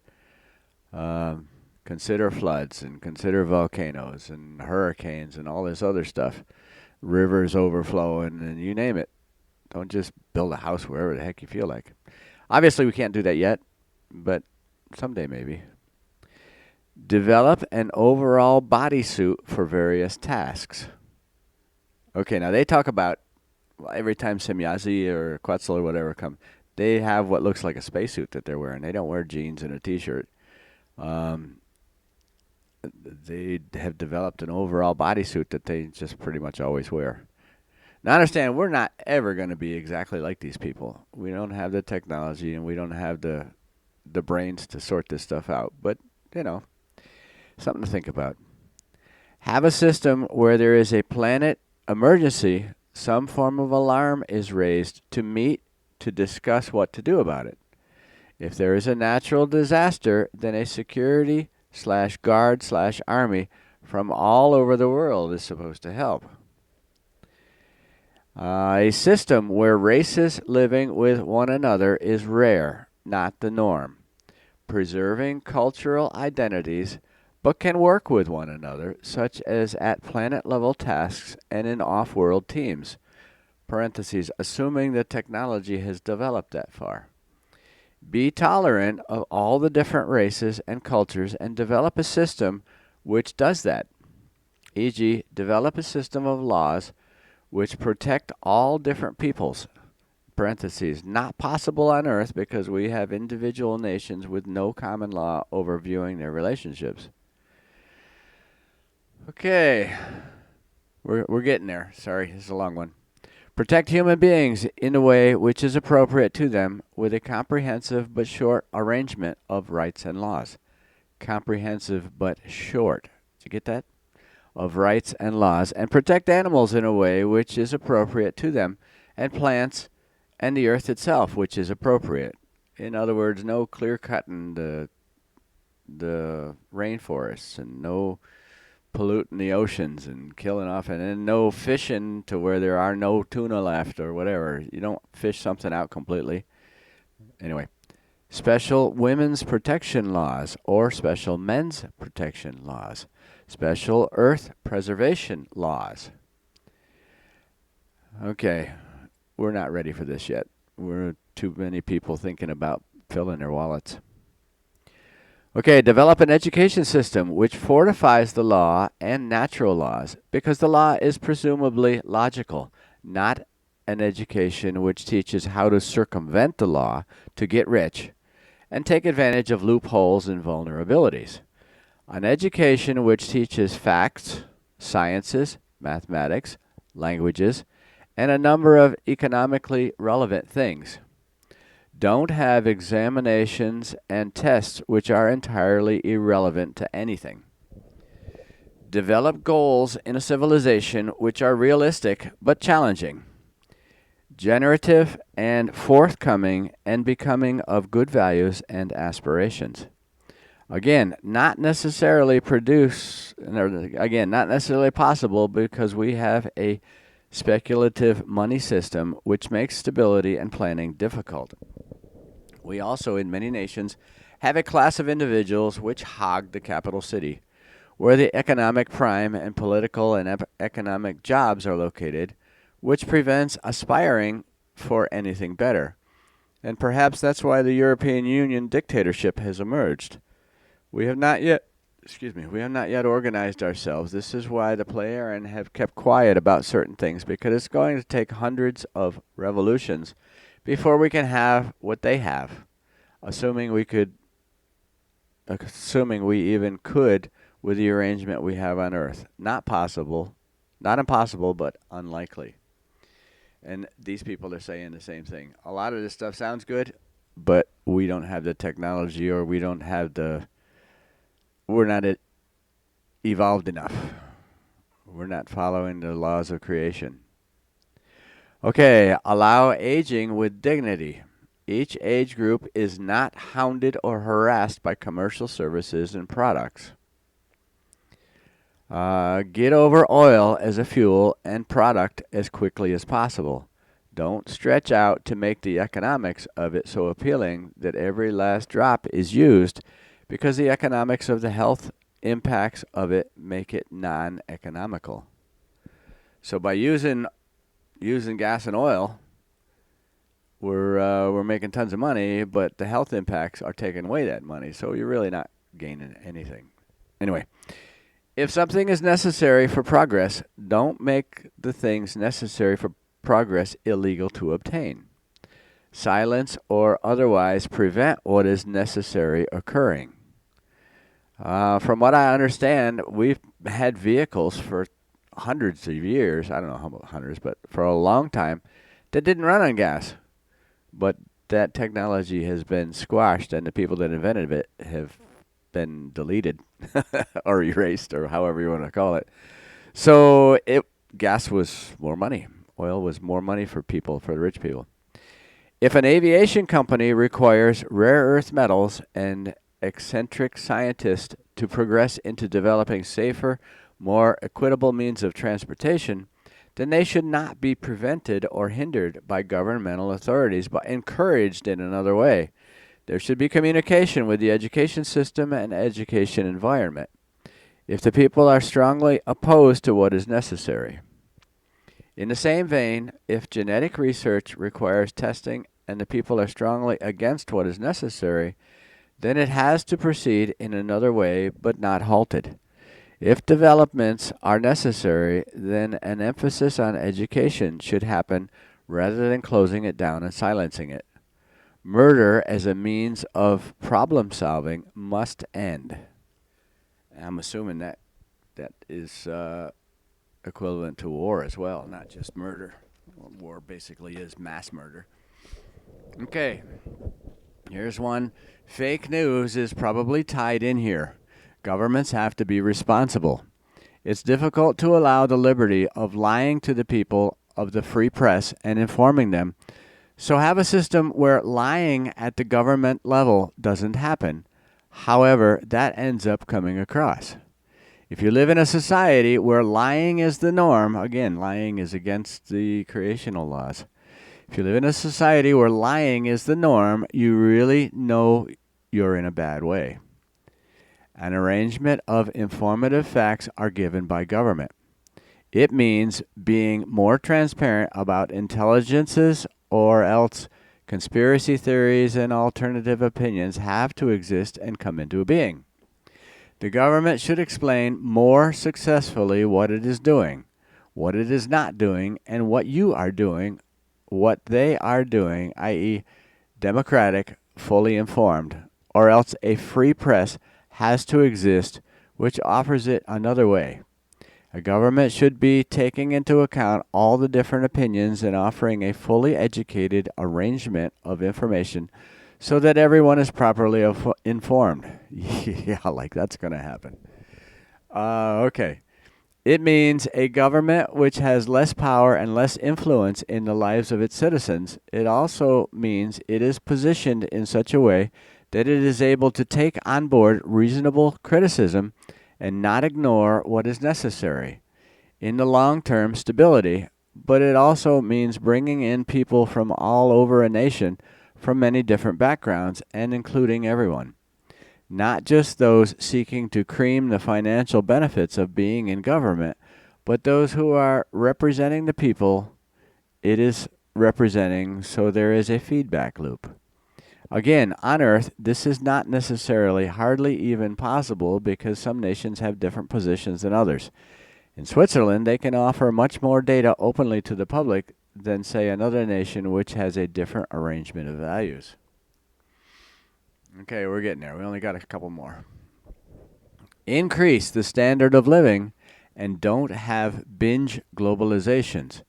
Consider floods and consider volcanoes and hurricanes and all this other stuff. Rivers overflowing and you name it. Don't just build a house wherever the heck you feel like. Obviously, we can't do that yet, but someday maybe. Develop an overall bodysuit for various tasks. Okay, now they talk about every time Semyazi or Quetzal or whatever come, they have what looks like a spacesuit that they're wearing. They don't wear jeans and a t-shirt. They have developed an overall bodysuit that they just pretty much always wear. Now, understand, we're not ever going to be exactly like these people. We don't have the technology and we don't have the brains to sort this stuff out. But, something to think about. Have a system where there is a planet emergency, some form of alarm is raised to discuss what to do about it. If there is a natural disaster, then a security/guard/army from all over the world is supposed to help. A system where races living with one another is rare, not the norm. Preserving cultural identities but can work with one another, such as at planet-level tasks and in off-world teams. Parentheses, assuming the technology has developed that far. Be tolerant of all the different races and cultures and develop a system which does that. E.g., develop a system of laws which protect all different peoples. Parentheses, not possible on Earth because we have individual nations with no common law overviewing their relationships. Okay, we're getting there. Sorry, this is a long one. Protect human beings in a way which is appropriate to them with a comprehensive but short arrangement of rights and laws. Comprehensive but short. Did you get that? Of rights and laws. And protect animals in a way which is appropriate to them, and plants and the earth itself which is appropriate. In other words, no clear-cutting the rainforests, and no polluting the oceans and killing off, and then no fishing to where there are no tuna left or whatever. You don't fish something out completely. Anyway, special women's protection laws or special men's protection laws. Special earth preservation laws. Okay, we're not ready for this yet. We're too many people thinking about filling their wallets. Okay, develop an education system which fortifies the law and natural laws, because the law is presumably logical, not an education which teaches how to circumvent the law to get rich and take advantage of loopholes and vulnerabilities. An education which teaches facts, sciences, mathematics, languages, and a number of economically relevant things. Don't have examinations and tests which are entirely irrelevant to anything. Develop goals in a civilization which are realistic but challenging, generative and forthcoming, and becoming of good values and aspirations. Again, not necessarily not necessarily possible because we have a speculative money system which makes stability and planning difficult. We also, in many nations, have a class of individuals which hog the capital city, where the economic prime and political and economic jobs are located, which prevents aspiring for anything better. And perhaps that's why the European Union dictatorship has emerged. We have not yet organized ourselves. This is why the Plejaren have kept quiet about certain things, because it's going to take hundreds of revolutions before we can have what they have, assuming we even could with the arrangement we have on Earth. Not impossible, but unlikely. And these people are saying the same thing. A lot of this stuff sounds good, but we don't have the technology, or we're not evolved enough. We're not following the laws of creation. Okay, allow aging with dignity. Each age group is not hounded or harassed by commercial services and products. Get over oil as a fuel and product as quickly as possible. Don't stretch out to make the economics of it so appealing that every last drop is used, because the economics of the health impacts of it make it non-economical. So by using gas and oil, we're making tons of money, but the health impacts are taking away that money, so you're really not gaining anything. Anyway, if something is necessary for progress, don't make the things necessary for progress illegal to obtain. Silence or otherwise prevent what is necessary occurring. From what I understand, we've had vehicles for hundreds of years, I don't know how about hundreds, but for a long time, that didn't run on gas. But that technology has been squashed, and the people that invented it have been deleted or erased, or however you want to call it. So gas was more money. Oil was more money for the rich people. If an aviation company requires rare earth metals and eccentric scientists to progress into developing safer, more equitable means of transportation, then they should not be prevented or hindered by governmental authorities, but encouraged in another way. There should be communication with the education system and education environment. if the people are strongly opposed to what is necessary. In the same vein, if genetic research requires testing and the people are strongly against what is necessary, then it has to proceed in another way but not halted. If developments are necessary, then an emphasis on education should happen rather than closing it down and silencing it. Murder as a means of problem solving must end. I'm assuming that is equivalent to war as well, not just murder. War basically is mass murder. Okay, here's one. Fake news is probably tied in here. Governments have to be responsible. It's difficult to allow the liberty of lying to the people of the free press and informing them. So have a system where lying at the government level doesn't happen. However, that ends up coming across. If you live in a society where lying is the norm, again, lying is against the creational laws. If you live in a society where lying is the norm, you really know you're in a bad way. An arrangement of informative facts are given by government. It means being more transparent about intelligences, or else conspiracy theories and alternative opinions have to exist and come into being. The government should explain more successfully what it is doing, what it is not doing, and what you are doing, what they are doing, i.e., democratic, fully informed, or else a free press has to exist which offers it another way. A government should be taking into account all the different opinions and offering a fully educated arrangement of information so that everyone is properly informed. Yeah, like that's going to happen. Okay. It means a government which has less power and less influence in the lives of its citizens. It also means it is positioned in such a way that it is able to take on board reasonable criticism and not ignore what is necessary in the long-term stability, but it also means bringing in people from all over a nation from many different backgrounds and including everyone, not just those seeking to cream the financial benefits of being in government, but those who are representing the people it is representing, so there is a feedback loop. Again, on Earth, this is not necessarily hardly even possible because some nations have different positions than others. In Switzerland, they can offer much more data openly to the public than, say, another nation which has a different arrangement of values. Okay, we're getting there. We only got a couple more. Increase the standard of living and don't have binge globalizations.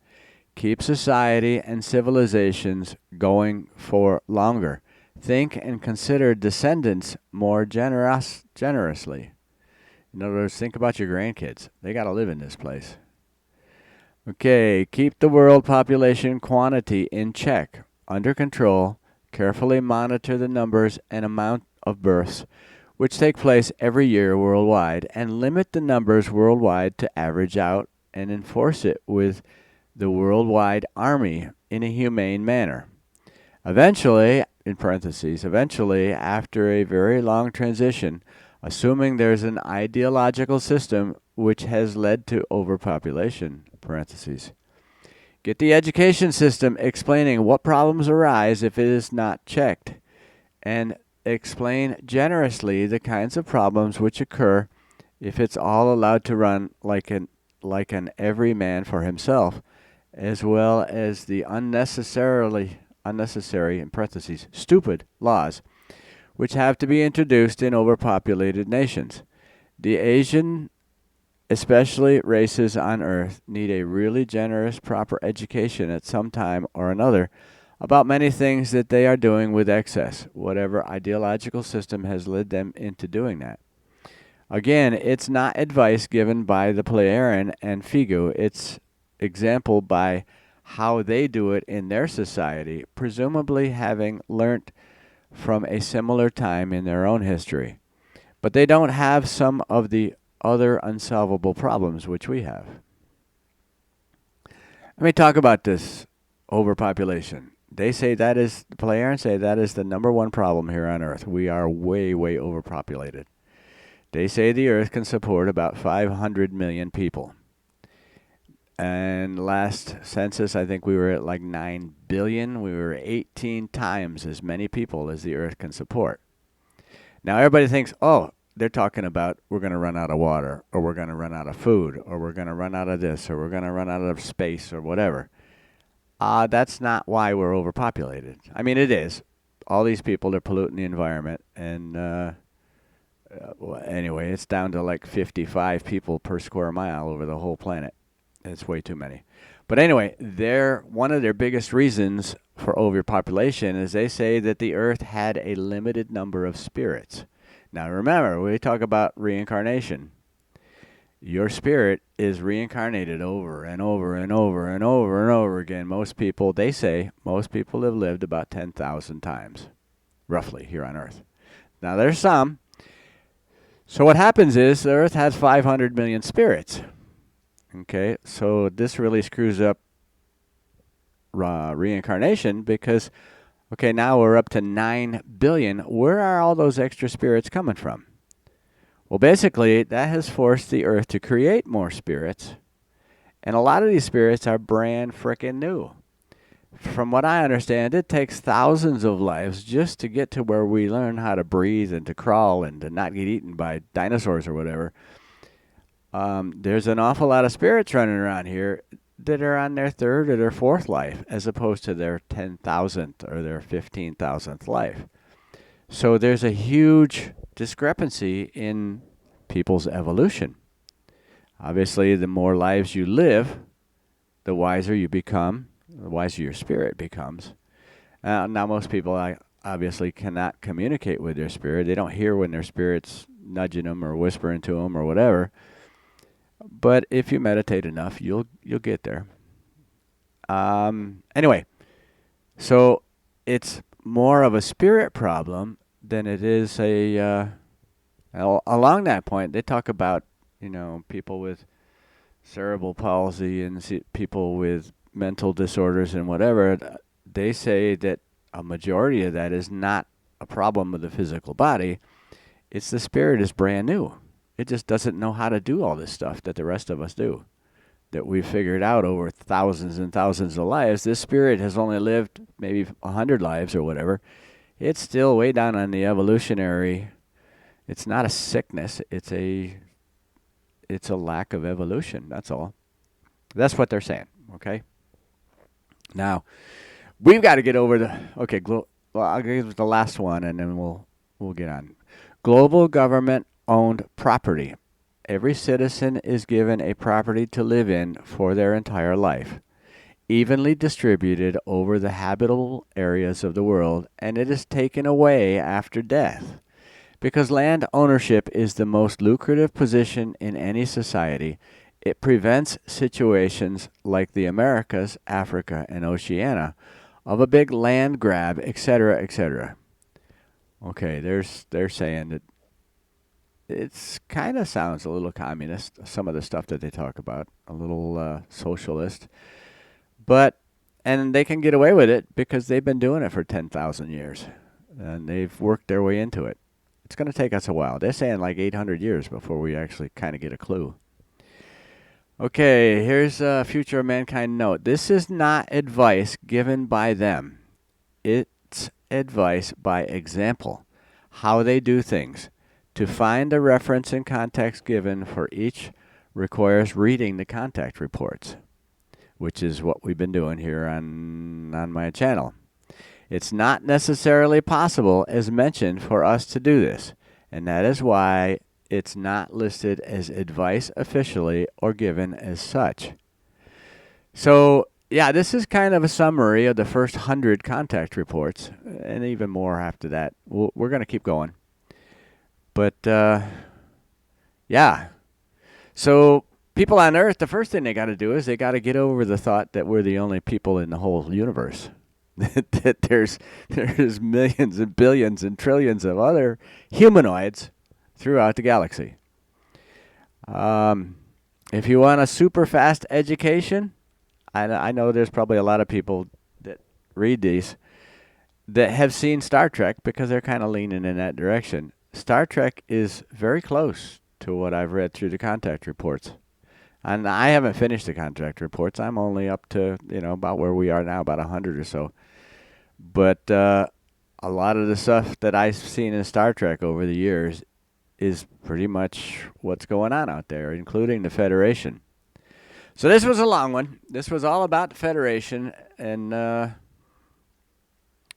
Keep society and civilizations going for longer. Think and consider descendants more generously. In other words, think about your grandkids. They got to live in this place. Okay, keep the world population quantity in check, under control. Carefully monitor the numbers and amount of births which take place every year worldwide, and limit the numbers worldwide to average out and enforce it with the worldwide army in a humane manner. Eventually, in parentheses, eventually, after a very long transition, assuming there's an ideological system which has led to overpopulation, parentheses. Get the education system explaining what problems arise if it is not checked, and explain generously the kinds of problems which occur if it's all allowed to run like an every man for himself, as well as the unnecessary, in parentheses, stupid laws which have to be introduced in overpopulated nations. The Asian, especially races on Earth, need a really generous, proper education at some time or another about many things that they are doing with excess, whatever ideological system has led them into doing that. Again, it's not advice given by the Plejaren and Figu. It's example by how they do it in their society, presumably having learnt from a similar time in their own history. But they don't have some of the other unsolvable problems which we have. Let me talk about this overpopulation. They say that is, the Plejaren say that is the number one problem here on Earth. We are way, way overpopulated. They say the Earth can support about 500 million people. And last census, I think we were at like 9 billion. We were 18 times as many people as the Earth can support. Now everybody thinks, oh, they're talking about we're going to run out of water, or we're going to run out of food, or we're going to run out of this, or we're going to run out of space, or whatever. That's not why we're overpopulated. I mean, it is. All these people are polluting the environment, and well, anyway, it's down to like 55 people per square mile over the whole planet. It's way too many. But anyway, one of their biggest reasons for overpopulation is they say that the Earth had a limited number of spirits. Now remember, we talk about reincarnation. Your spirit is reincarnated over and over and over and over and over again. They say most people have lived about 10,000 times, roughly, here on Earth. Now there's some. So what happens is the Earth has 500 million spirits. Okay, so this really screws up reincarnation because, okay, now we're up to 9 billion. Where are all those extra spirits coming from? Well, basically, that has forced the Earth to create more spirits, and a lot of these spirits are brand frickin' new. From what I understand, it takes thousands of lives just to get to where we learn how to breathe and to crawl and to not get eaten by dinosaurs or whatever. There's an awful lot of spirits running around here that are on their third or their fourth life as opposed to their 10,000th or their 15,000th life. So there's a huge discrepancy in people's evolution. Obviously, the more lives you live, the wiser you become, the wiser your spirit becomes. Now most people obviously cannot communicate with their spirit. They don't hear when their spirit's nudging them or whispering to them or whatever. But if you meditate enough, you'll get there. Anyway, so it's more of a spirit problem than it is along that point. They talk about, people with cerebral palsy and people with mental disorders and whatever. They say that a majority of that is not a problem with the physical body. It's the spirit is brand new. It just doesn't know how to do all this stuff that the rest of us do, that we've figured out over thousands and thousands of lives. This spirit has only lived maybe 100 lives or whatever. It's still way down on the evolutionary. It's not a sickness. It's a lack of evolution. That's all. That's what they're saying. Okay. Now, we've got to get over I'll give the last one, and then we'll get on. Global government-owned property. Every citizen is given a property to live in for their entire life, evenly distributed over the habitable areas of the world, and it is taken away after death. Because land ownership is the most lucrative position in any society, it prevents situations like the Americas, Africa, and Oceania of a big land grab, etc., etc. Okay, they're saying that it's kind of sounds a little communist, some of the stuff that they talk about, a little socialist. And they can get away with it because they've been doing it for 10,000 years, and they've worked their way into it. It's going to take us a while. They're saying like 800 years before we actually kind of get a clue. Okay, here's a Future of Mankind note. This is not advice given by them. It's advice by example, how they do things. To find the reference and context given for each requires reading the contact reports, which is what we've been doing here on my channel. It's not necessarily possible, as mentioned, for us to do this, and that is why it's not listed as advice officially or given as such. So, yeah, this is kind of a summary of the first 100 contact reports, and even more after that. We're going to keep going. But, yeah. So, people on Earth, the first thing they got to do is they got to get over the thought that we're the only people in the whole universe. That there's millions and billions and trillions of other humanoids throughout the galaxy. If you want a super fast education, I know there's probably a lot of people that read these that have seen Star Trek because they're kind of leaning in that direction. Star Trek is very close to what I've read through the contact reports. And I haven't finished the contact reports. I'm only up to, about where we are now, about 100 or so. But a lot of the stuff that I've seen in Star Trek over the years is pretty much what's going on out there, including the Federation. So this was a long one. This was all about the Federation, and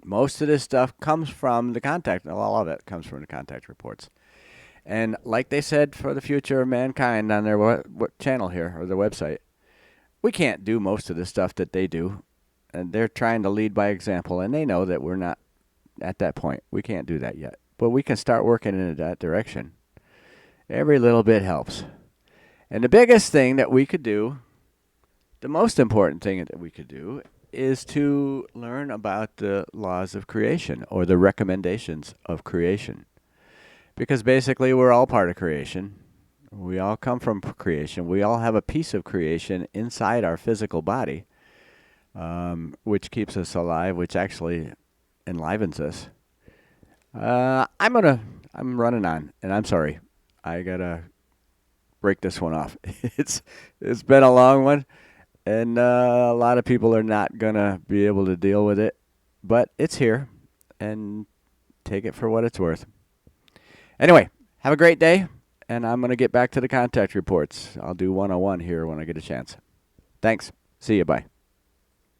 most of this stuff comes from the contact. Well, all of it comes from the contact reports. And like they said for the future of mankind on their what channel here, or their website, we can't do most of the stuff that they do. And they're trying to lead by example, and they know that we're not at that point. We can't do that yet. But we can start working in that direction. Every little bit helps. And the biggest thing that we could do, the most important thing that we could do, is to learn about the laws of creation, or the recommendations of creation. Because basically we're all part of creation. We all come from creation. We all have a piece of creation inside our physical body, which keeps us alive, which actually enlivens us. I'm running on, and I'm sorry. I gotta break this one off. It's been a long one, and a lot of people are not gonna be able to deal with it, but it's here, and take it for what it's worth. Anyway, have a great day, and I'm gonna get back to the contact reports. I'll do 101 here when I get a chance. Thanks. See you. Bye.